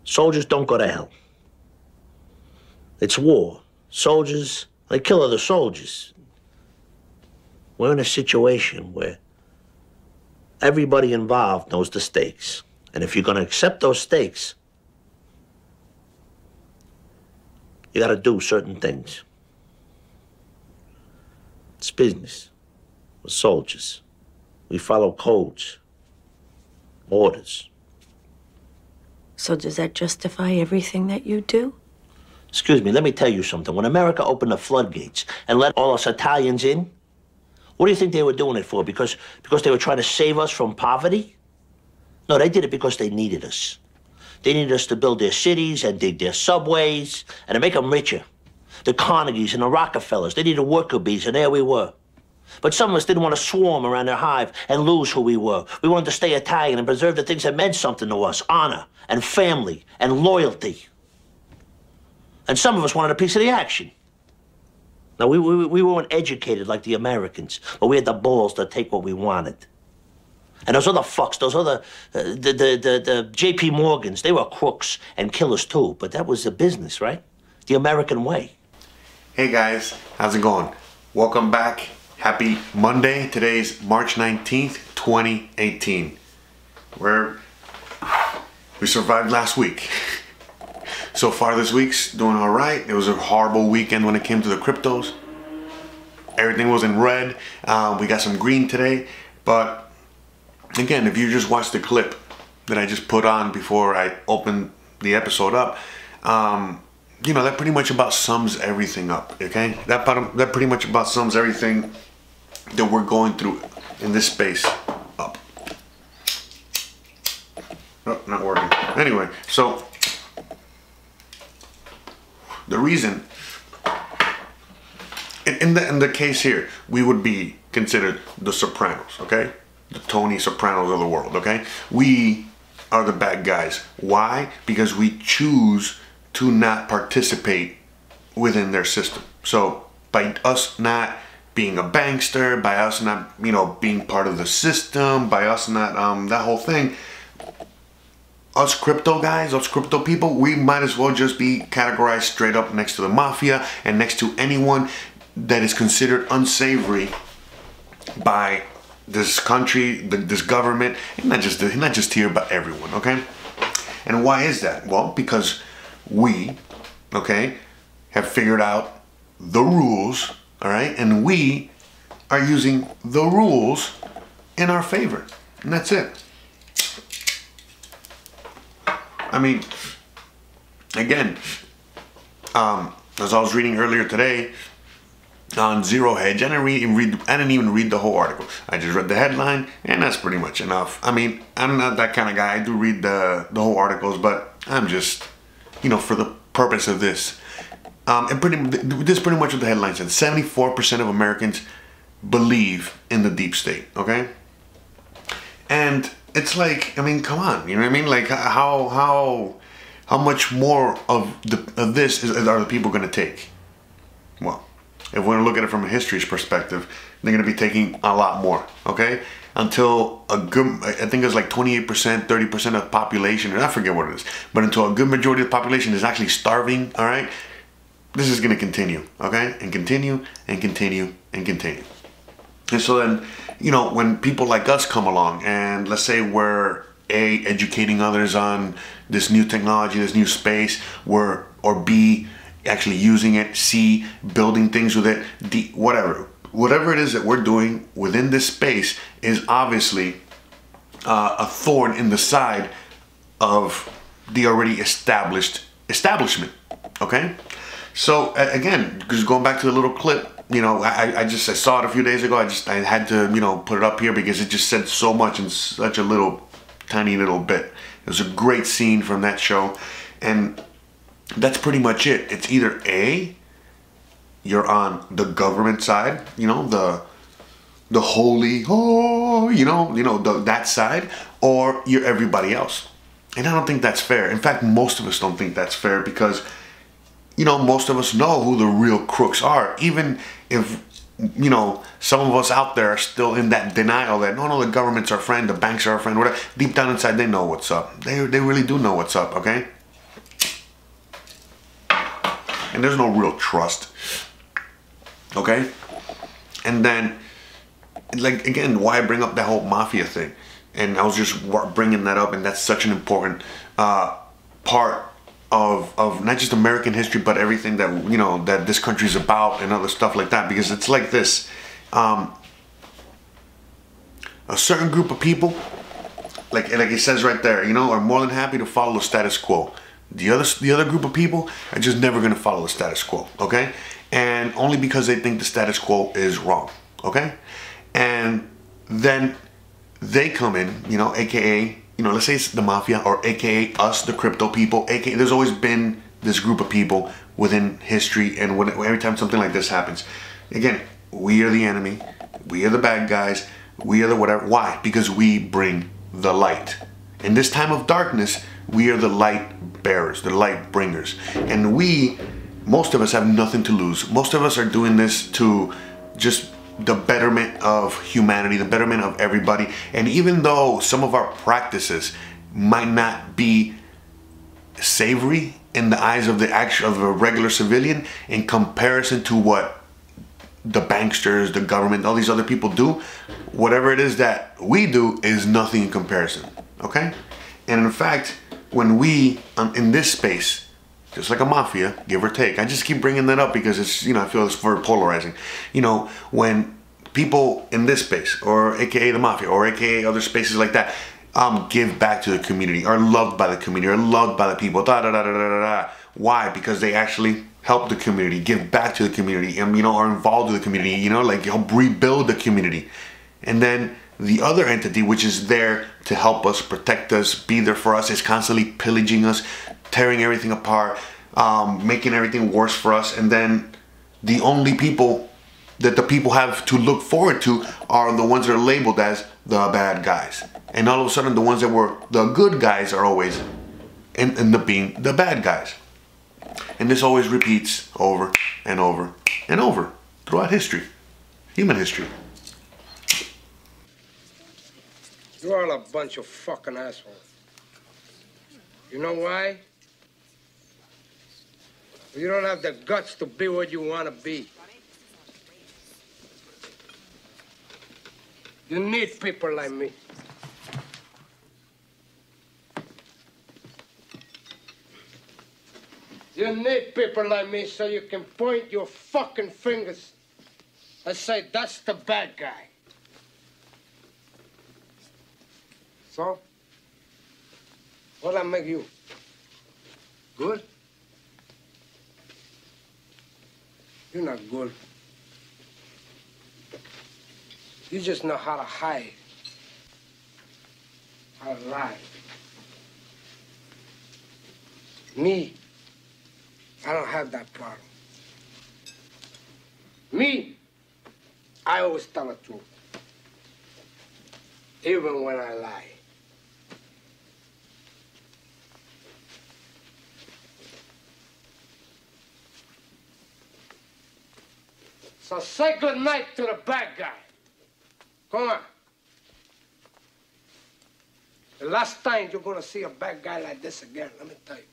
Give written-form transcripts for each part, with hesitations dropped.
Soldiers don't go to hell. It's war. Soldiers, they kill other soldiers. We're in a situation where everybody involved knows the stakes. And if you're going to accept those stakes, you got to do certain things. It's business. We're soldiers. We follow codes, orders. So does that justify everything that you do? Excuse me, let me tell you something. When America opened the floodgates and let all us Italians in, what do you think they were doing it for? Because they were trying to save us from poverty? No, they did it because they needed us. They needed us to build their cities and dig their subways and to make them richer. The Carnegies and the Rockefellers, they needed worker bees, and there we were. But some of us didn't want to swarm around their hive and lose who we were. We wanted to stay Italian and preserve the things that meant something to us: honor and family and loyalty. And some of us wanted a piece of the action. Now, we weren't educated like the Americans, but we had the balls to take what we wanted. And those other fucks, those other, the J.P. Morgans, they were crooks and killers too, but that was the business, right? The American way. Hey guys, how's it going? Welcome back. Happy Monday. Today's March 19th, 2018. We survived last week. So far this week's doing all right. It was a horrible weekend when it came to the cryptos. Everything was in red. We got some green today. But again, if you just watch the clip that I just put on before I opened the episode up, you know, that pretty much about sums everything up, okay? That pretty much about sums everything that we're going through in this space up. Oh, not working. Anyway, so the reason, in the case here, we would be considered the Sopranos, okay? The Tony Sopranos of the world, okay? We are the bad guys. Why? Because we choose to not participate within their system. So by us not being a bankster, by us not, you know, being part of the system, by us not, that whole thing, us crypto guys, us crypto people, we might as well just be categorized straight up next to the mafia and next to anyone that is considered unsavory by this country, this government, and not just here, but everyone, okay? And why is that? Well, because we, okay, have figured out the rules, all right? And we are using the rules in our favor, and that's it. I mean, again, as I was reading earlier today on Zero Hedge, I didn't even read the whole article. I just read the headline, and that's pretty much enough. I mean, I'm not that kind of guy. I do read the whole articles, but I'm just, you know, for the purpose of this. This is pretty much what the headline said. 74% of Americans believe in the deep state, okay? And it's like, I mean, come on, you know what I mean? Like, how much more of this are the people going to take? Well, if we're going to look at it from a history's perspective, they're going to be taking a lot more, okay? Until a good, I think it's like 28%, 30% of the population, and I forget what it is, but until a good majority of the population is actually starving, all right? This is going to continue, okay? And continue, and continue, and continue. And so then, you know, when people like us come along and let's say we're A, educating others on this new technology, this new space, or B, actually using it, C, building things with it, D, whatever it is that we're doing within this space is obviously a thorn in the side of the already established establishment, okay? So again, just going back to the little clip, you know, I saw it a few days ago. I had to, you know, put it up here because it just said so much in such a tiny little bit. It was a great scene from that show, and that's pretty much it. It's either A, you're on the government side, you know, the holy, oh, you know, that side, or you're everybody else. And I don't think that's fair. In fact, most of us don't think that's fair because, you know, most of us know who the real crooks are. Even if, you know, some of us out there are still in that denial that, no, the government's our friend, the banks are our friend, whatever. Deep down inside, they know what's up. They really do know what's up, okay? and there's no real trust. Okay? And then, like, again, why I bring up that whole mafia thing. And I was just bringing that up, and that's such an important part of not just American history, but everything that, you know, that this country is about and other stuff like that. Because it's like this. A certain group of people, like it says right there, you know, are more than happy to follow the status quo. The other group of people are just never going to follow the status quo, okay? And only because they think the status quo is wrong, okay? And then they come in, you know, aka, you know, let's say it's the mafia, or aka us, the crypto people, aka there's always been this group of people within history, and every time something like this happens, again, we are the enemy, we are the bad guys, we are the whatever. Why? Because we bring the light. In this time of darkness, we are the light bearers, the light bringers. And most of us have nothing to lose. Most of us are doing this to just the betterment of humanity, the betterment of everybody. And even though some of our practices might not be savory in the eyes of a regular civilian, in comparison to what the banksters, the government, all these other people do, whatever it is that we do is nothing in comparison, okay? And in fact, when we, in this space, just like a mafia, give or take, I just keep bringing that up because it's, you know, I feel it's very polarizing. You know, when people in this space, or aka the mafia, or aka other spaces like that, give back to the community, are loved by the community, are loved by the people, Why? Because they actually help the community, give back to the community, and, you know, are involved with the community, you know, like help rebuild the community. And then the other entity, which is there to help us, protect us, be there for us, is constantly pillaging us, tearing everything apart, making everything worse for us. And then the only people that the people have to look forward to are the ones that are labeled as the bad guys. And all of a sudden, the ones that were the good guys are always end up being the bad guys. And this always repeats over and over and over throughout history, human history. You're all a bunch of fucking assholes. You know why? You don't have the guts to be what you want to be. You need people like me. You need people like me so you can point your fucking fingers and say, that's the bad guy. So, what'll I make you? Good? You're not good. You just know how to hide, how to lie. Me, I don't have that problem. Me, I always tell the truth, even when I lie. So say good night to the bad guy. Come on. The last time you're gonna see a bad guy like this again, let me tell you.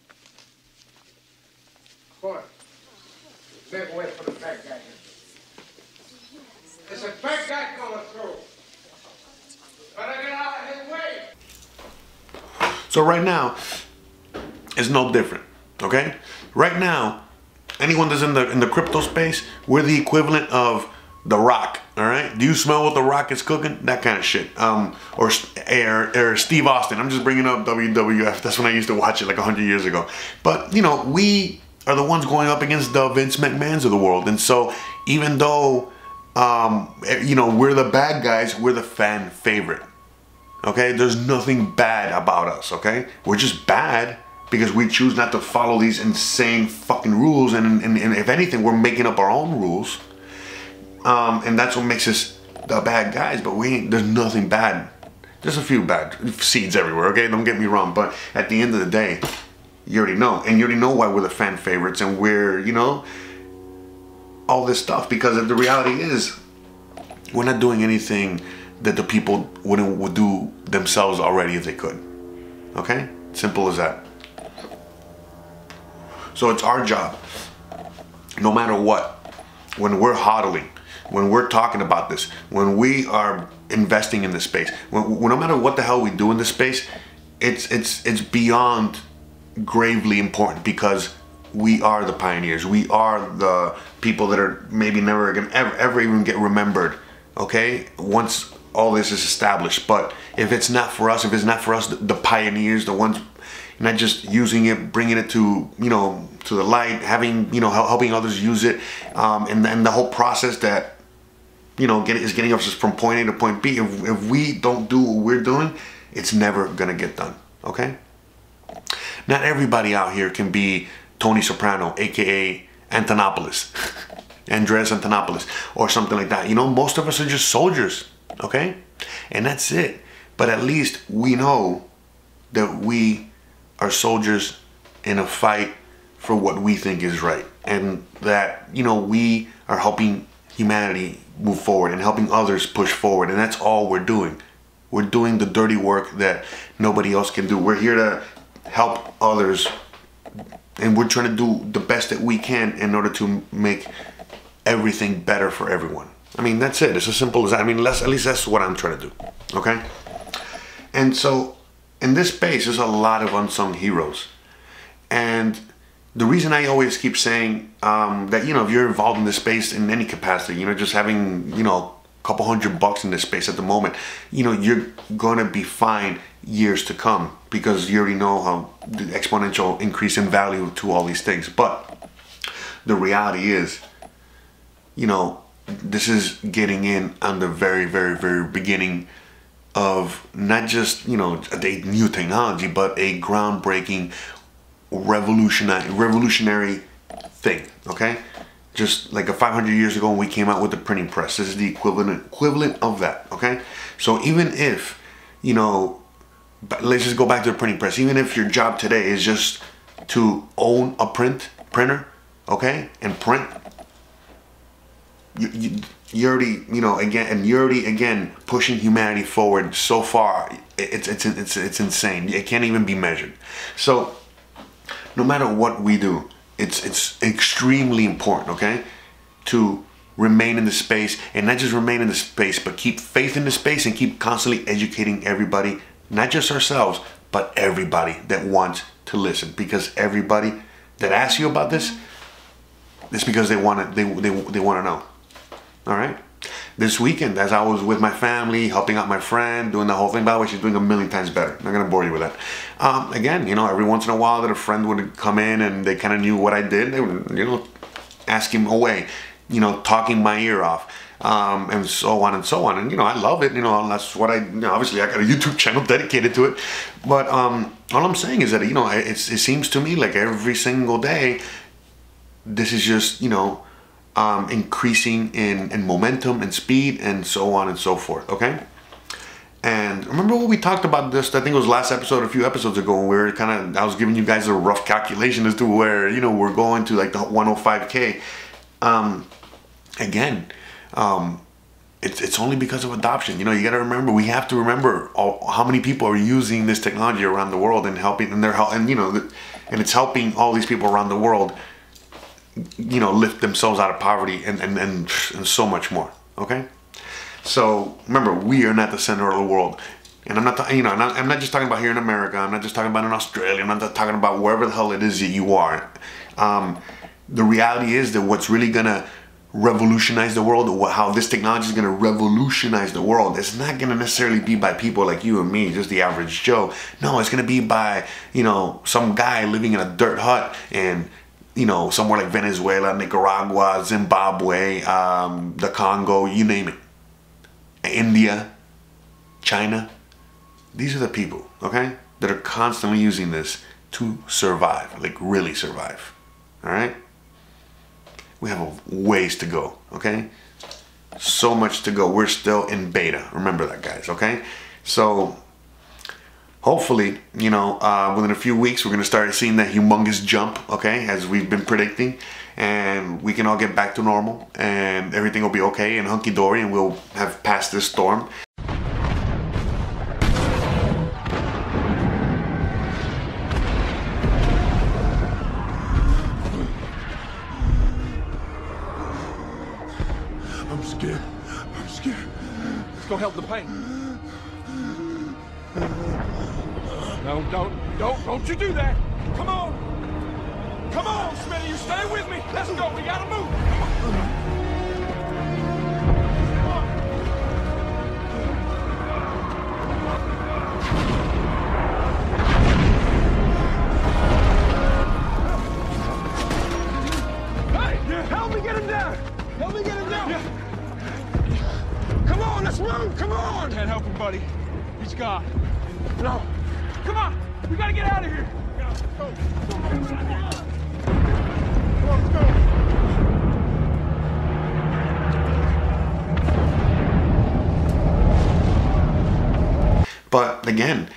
Come on. Make way for the bad guy here. There's a bad guy coming through. Better get out of his way. So right now, it's no different, okay? Right now, anyone that's in the crypto space, we're the equivalent of The Rock, all right? Do you smell what The Rock is cooking? That kind of shit. Or Steve Austin. I'm just bringing up WWF. That's when I used to watch it like 100 years ago. But, you know, we are the ones going up against the Vince McMahons of the world. And so even though, you know, we're the bad guys, we're the fan favorite, okay? There's nothing bad about us, okay? We're just bad because we choose not to follow these insane fucking rules, and if anything, we're making up our own rules. And that's what makes us the bad guys, but there's nothing bad. There's a few bad seeds everywhere, okay? Don't get me wrong, but at the end of the day, you already know. And you already know why we're the fan favorites and we're, you know, all this stuff. Because the reality is, we're not doing anything that the people would do themselves already if they could. Okay? Simple as that. So it's our job no matter what, when we're hodling, when we're talking about this, when we are investing in this space, no matter what the hell we do in this space, it's beyond gravely important, because we are the pioneers. We are the people that are maybe never gonna ever even get remembered, okay, once all this is established. But if it's not for us, the pioneers, the ones not just using it, bringing it to, you know, to the light, having, you know, helping others use it, and then the whole process that, you know, is getting us from point A to point B. If we don't do what we're doing, it's never gonna get done, okay? Not everybody out here can be Tony Soprano, aka Antonopoulos, Andreas Antonopoulos, or something like that. You know, most of us are just soldiers, okay? And that's it. But at least we know that we are soldiers in a fight for what we think is right, and that, you know, we are helping humanity move forward and helping others push forward, and that's all we're doing. We're doing the dirty work that nobody else can do. We're here to help others, and we're trying to do the best that we can in order to make everything better for everyone. I mean, that's it. It's as simple as that. I mean, at least that's what I'm trying to do, okay? And so in this space, there's a lot of unsung heroes. And the reason I always keep saying that, you know, if you're involved in this space in any capacity, you know, just having, you know, a couple $100 in this space at the moment, you know, you're gonna be fine years to come, because you already know how the exponential increase in value to all these things. But the reality is, you know, this is getting in on the very, very, very beginning of not just, you know, a new technology, but a groundbreaking, revolutionary thing, okay? Just like 500 years ago when we came out with the printing press, this is the equivalent of that, okay? So even if, you know, let's just go back to the printing press. Even if your job today is just to own a printer, okay, and print, you already, you know, you're already pushing humanity forward so far. It's insane. It can't even be measured. So no matter what we do, it's extremely important, okay, to remain in the space, and not just remain in the space, but keep faith in the space and keep constantly educating everybody, not just ourselves, but everybody that wants to listen. Because everybody that asks you about this, it's because they want to know. All right. This weekend, as I was with my family, helping out my friend, doing the whole thing, by the way, she's doing a million times better. I'm not going to bore you with that. Again, you know, every once in a while that a friend would come in and they kind of knew what I did, they would, you know, ask him away, you know, talking my ear off, and so on and so on. And, you know, I love it. You know, that's what you know, obviously I got a YouTube channel dedicated to it. But all I'm saying is that, you know, it seems to me like every single day, this is just, you know, increasing in momentum and speed and so on and so forth, okay? And remember when we talked about this, I think it was last episode, a few episodes ago, when we were I was giving you guys a rough calculation as to where, you know, we're going to like the 105K. Again, it's only because of adoption. You know, you got to remember, we have to remember how many people are using this technology around the world and helping, and you know, and it's helping all these people around the world, you know, lift themselves out of poverty and so much more, okay? So remember, we are not the center of the world. And I'm not, you know, I'm not just talking about here in America. I'm not just talking about in Australia. I'm not talking about wherever the hell it is that you are. The reality is that what's really gonna revolutionize the world, how this technology is gonna revolutionize the world, it's not gonna necessarily be by people like you and me, just the average Joe. No, it's gonna be by, you know, some guy living in a dirt hut and, you know, somewhere like Venezuela, Nicaragua, Zimbabwe, the Congo, you name it. India, China. These are the people, okay, that are constantly using this to survive, like really survive, all right? We have a ways to go, okay? So much to go. We're still in beta. Remember that, guys, okay? So hopefully, you know, within a few weeks, we're going to start seeing that humongous jump, okay, as we've been predicting. And we can all get back to normal and everything will be okay and hunky-dory, and we'll have passed this storm. go help the pain. No, don't you do that. Come on. Come on, Smitty, you stay with me. Let's go, we gotta move. Come on. Help me get him down! Help me get him down! Yeah. Come on, let's move! Come on! Can't help him, buddy. He's gone. No. Come on! We gotta get out of here! Go. Come on, let's go! But again,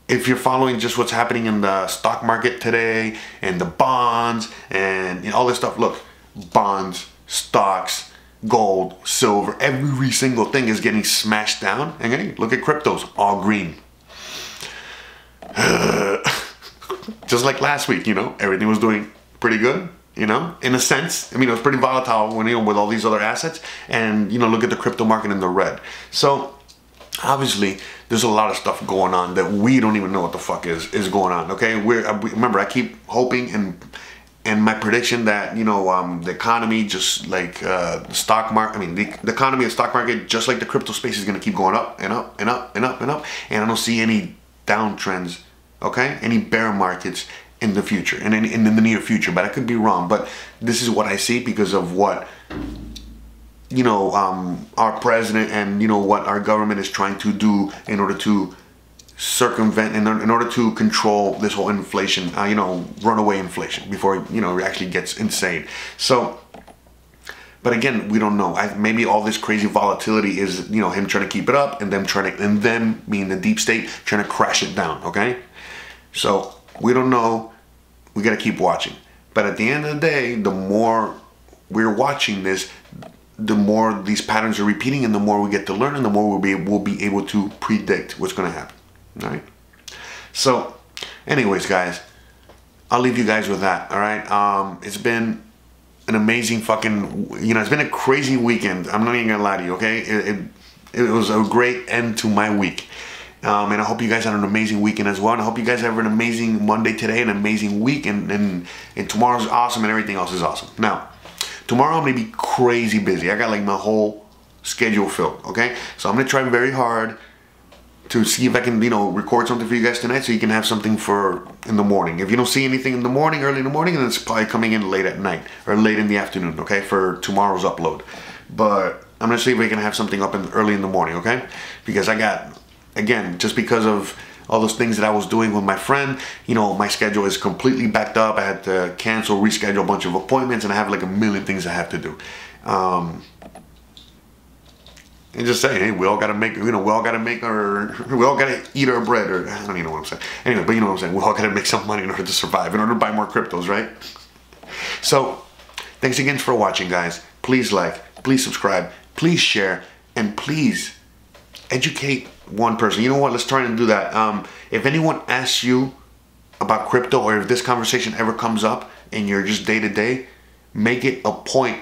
if you're following just what's happening in the stock market today and the bonds and all this stuff, look, bonds, stocks, gold, silver, every single thing is getting smashed down. And again, look at cryptos, all green. Just like last week, everything was doing pretty good, in a sense. I mean, it was pretty volatile when, with all these other assets. And, look at the crypto market in the red. So, obviously, there's a lot of stuff going on that we don't even know what the fuck is going on, okay? Remember, I keep hoping and my prediction that, the economy, just like the stock market, the economy and stock market, just like the crypto space, is going to keep going up and up and up and up and up. And I don't see any downtrends, okay? Any bear markets in the future, and in the near future. But I could be wrong. But this is what I see because of what, our president and, what our government is trying to do in order to circumvent, in order to control this whole inflation, runaway inflation before, it actually gets insane. So, but again, we don't know. Maybe all this crazy volatility is, him trying to keep it up and them being the deep state trying to crash it down, okay? So, we don't know. We got to keep watching. But at the end of the day, the more we're watching this, the more these patterns are repeating, and the more we get to learn, and the more we'll be able to predict what's going to happen. All right. So, anyways, guys, I'll leave you guys with that. All right. It's been an amazing fucking, it's been a crazy weekend. I'm not even gonna lie to you. Okay. It was a great end to my week. And I hope you guys had an amazing weekend as well. And I hope you guys have an amazing Monday today, an amazing week, and tomorrow's awesome, and everything else is awesome. Now, tomorrow I'm gonna be crazy busy. I got like my whole schedule filled. Okay. So I'm gonna try very hard to see if I can, record something for you guys tonight so you can have something for in the morning. If you don't see anything in the morning, early in the morning, then it's probably coming in late at night or late in the afternoon, okay, for tomorrow's upload. But I'm gonna see if we can have something up early in the morning, okay? Because I got, again, just because of all those things that I was doing with my friend, my schedule is completely backed up. I had to cancel, reschedule a bunch of appointments, and I have like a million things I have to do. And just saying, hey, we all gotta make, we all gotta eat our bread, or I don't even know what I'm saying. Anyway, but you know what I'm saying. We all gotta make some money in order to survive, in order to buy more cryptos, right? So, thanks again for watching, guys. Please like, please subscribe, please share, and please educate one person. You know what? Let's try and do that. If anyone asks you about crypto, or if this conversation ever comes up in your just day-to-day, make it a point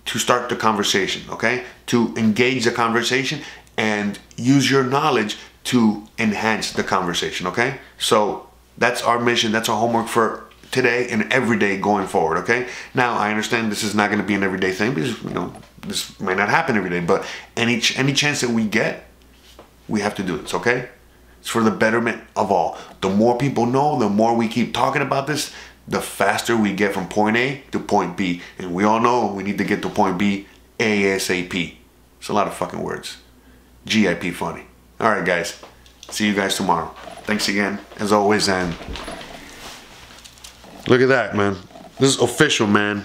to start the conversation, okay? To engage the conversation and use your knowledge to enhance the conversation, okay? So that's our mission, that's our homework for today and every day going forward, okay? Now, I understand this is not gonna be an everyday thing because, this might not happen every day, but any chance that we get, we have to do this, okay? It's for the betterment of all. The more people know, the more we keep talking about this, the faster we get from point A to point B. And we all know we need to get to point B ASAP. It's a lot of fucking words. GIP funny. Alright, guys. See you guys tomorrow. Thanks again, as always, and look at that, man. This is official, man.